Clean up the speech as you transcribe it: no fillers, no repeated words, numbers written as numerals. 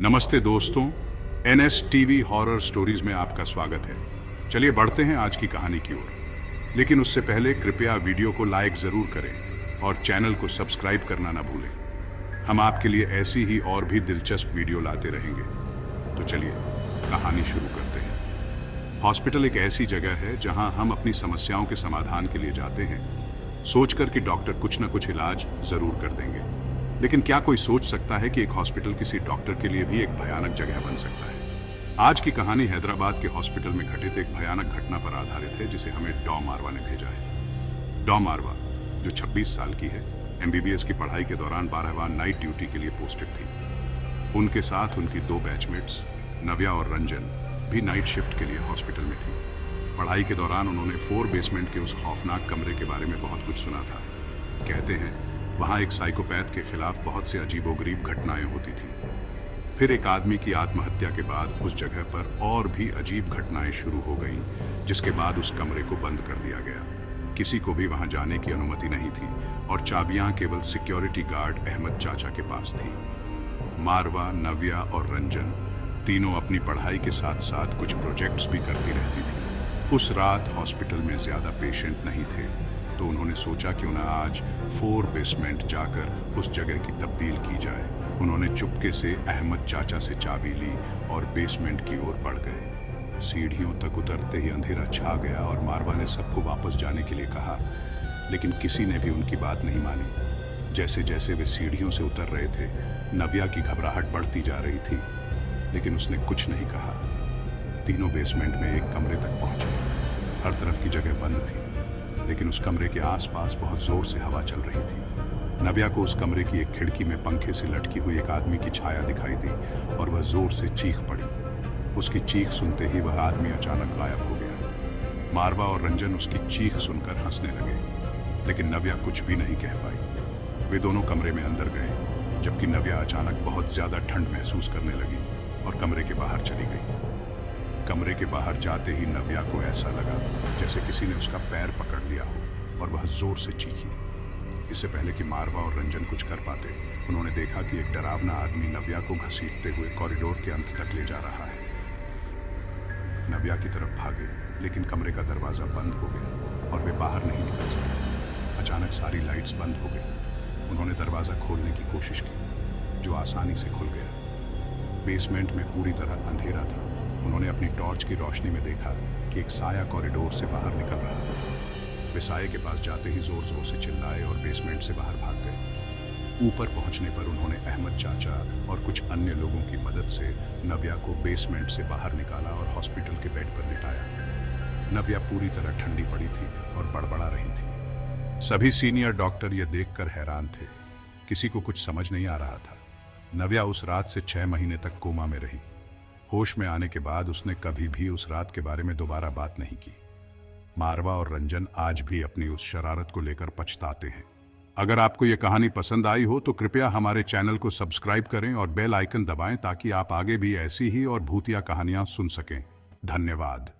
नमस्ते दोस्तों, NS TV horror stories में आपका स्वागत है। चलिए बढ़ते हैं आज की कहानी की ओर। लेकिन उससे पहले कृपया वीडियो को लाइक जरूर करें और चैनल को सब्सक्राइब करना ना भूलें। हम आपके लिए ऐसी ही और भी दिलचस्प वीडियो लाते रहेंगे। तो चलिए कहानी शुरू करते हैं। हॉस्पिटल एक ऐसी जगह है जहां हम अपनी समस्याओं के समाधान के लिए जाते हैं, सोचकर कि डॉक्टर कुछ ना कुछ इलाज जरूर कर देंगे। लेकिन क्या कोई सोच सकता है कि एक हॉस्पिटल किसी डॉक्टर के लिए भी एक भयानक जगह बन सकता है? आज की कहानी हैदराबाद के हॉस्पिटल में घटित एक भयानक घटना पर आधारित है जिसे हमें डॉ मारवा ने भेजा है। डॉ मारवा, जो 26 साल की है, MBBS की पढ़ाई के दौरान 12वां नाइट ड्यूटी के लिए पोस्टेड थी। उनके साथ उनकी 2 बैचमेट्स नव्या और रंजन भी नाइट शिफ्ट के लिए हॉस्पिटल में थी। पढ़ाई के दौरान उन्होंने 4 बेसमेंट के उस खौफनाक कमरे के बारे में बहुत कुछ सुना था। कहते हैं वहाँ एक साइकोपैथ के खिलाफ बहुत से अजीबोगरीब घटनाएं होती थी। फिर एक आदमी की आत्महत्या के बाद उस जगह पर और भी अजीब घटनाएं शुरू हो गईं, जिसके बाद उस कमरे को बंद कर दिया गया। किसी को भी वहाँ जाने की अनुमति नहीं थी और चाबियां केवल सिक्योरिटी गार्ड अहमद चाचा के पास थी। मारवा, नव्या और रंजन तीनों अपनी पढ़ाई के साथ साथ कुछ प्रोजेक्ट्स भी करती रहती थी। उस रात हॉस्पिटल में ज़्यादा पेशेंट नहीं थे, तो उन्होंने सोचा क्यों ना आज 4 बेसमेंट जाकर उस जगह की तब्दील की जाए। उन्होंने चुपके से अहमद चाचा से चाबी ली और बेसमेंट की ओर बढ़ गए। सीढ़ियों तक उतरते ही अंधेरा छा गया और मारवा ने सबको वापस जाने के लिए कहा, लेकिन किसी ने भी उनकी बात नहीं मानी। जैसे जैसे वे सीढ़ियों से उतर रहे थे, नव्या की घबराहट बढ़ती जा रही थी, लेकिन उसने कुछ नहीं कहा। तीनों बेसमेंट में एक कमरे तक पहुंचे। हर तरफ की जगह बंद थी, लेकिन उस कमरे के आसपास बहुत जोर से हवा चल रही थी। नव्या को उस कमरे की एक खिड़की में पंखे से लटकी हुई एक आदमी की छाया दिखाई दी और वह जोर से चीख पड़ी। उसकी चीख सुनते ही वह आदमी अचानक गायब हो गया। मारवा और रंजन उसकी चीख सुनकर हंसने लगे, लेकिन नव्या कुछ भी नहीं कह पाई। वे दोनों कमरे में अंदर गए, जबकि नव्या अचानक बहुत ज्यादा ठंड महसूस करने लगी और कमरे के बाहर चली गई। कमरे के बाहर जाते ही नव्या को ऐसा लगा जैसे किसी ने उसका पैर पकड़ लिया हो और वह जोर से चीखी। इससे पहले कि मारवा और रंजन कुछ कर पाते, उन्होंने देखा कि एक डरावना आदमी नव्या को घसीटते हुए कॉरिडोर के अंत तक ले जा रहा है। नव्या की तरफ भागे, लेकिन कमरे का दरवाजा बंद हो गया और वे बाहर नहीं निकल सके। अचानक सारी लाइट्स बंद हो गई। उन्होंने दरवाजा खोलने की कोशिश की, जो आसानी से खुल गया। बेसमेंट में पूरी तरह अंधेरा था। उन्होंने अपनी टॉर्च की रोशनी में देखा कि एक साया कॉरिडोर से बाहर निकल रहा था। वे साये के पास जाते ही जोर जोर से चिल्लाए और बेसमेंट से बाहर भाग गए। ऊपर पहुंचने पर उन्होंने अहमद चाचा और कुछ अन्य लोगों की मदद से नव्या को बेसमेंट से बाहर निकाला और हॉस्पिटल के बेड पर लिटाया। नव्या पूरी तरह ठंडी पड़ी थी और बड़बड़ा रही थी। सभी सीनियर डॉक्टर ये देखकर हैरान थे। किसी को कुछ समझ नहीं आ रहा था। नव्या उस रात से 6 महीने तक कोमा में रही। होश में आने के बाद उसने कभी भी उस रात के बारे में दोबारा बात नहीं की। मारवा और रंजन आज भी अपनी उस शरारत को लेकर पछताते हैं। अगर आपको यह कहानी पसंद आई हो तो कृपया हमारे चैनल को सब्सक्राइब करें और बेल आइकन दबाएं ताकि आप आगे भी ऐसी ही और भूतिया कहानियां सुन सकें। धन्यवाद।